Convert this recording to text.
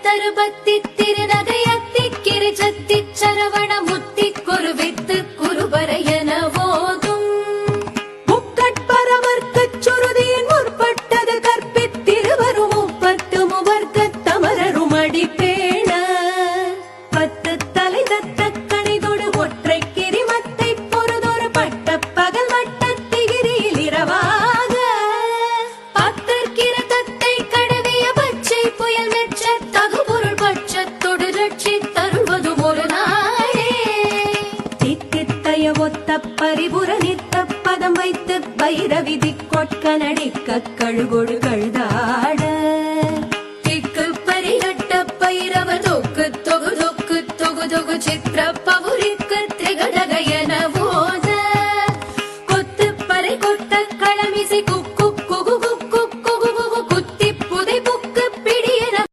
தருபத்தி திருநகையத்தி கிரிஜத்தி சரவண முத்தி குருவித்து குருபரையன போதும் முக்கட்பரவர்க்கச் சுருதியின் முற்பட்டது கற்பித்திருவரும் முப்பத்து முவர்க்கத் தமரரும் அடிப்பேண பத்து தலை தத்த கணிதொடு ஒற்றை கிரிமத்தை பொறுதொரு பட்ட பகல் வட்டத்திகிரியில் இரவாக பத்தற்கிற தத்தை கடவிய பச்சை புயல் மெச்ச தகுபொருள் பட்சத்தொடு ரட்சி தருள்வதும் ஒரு நாளே தித்தித்தய ஒத்த பரிபுர நித்த பதம் வைத்து பைரவிதி கொட்க நடிக்க கழுகொடு கழுதாட திக்கு பரிகட்ட பைரவ தொக்கு தொகு தொகு தொகு தொகு சித்திர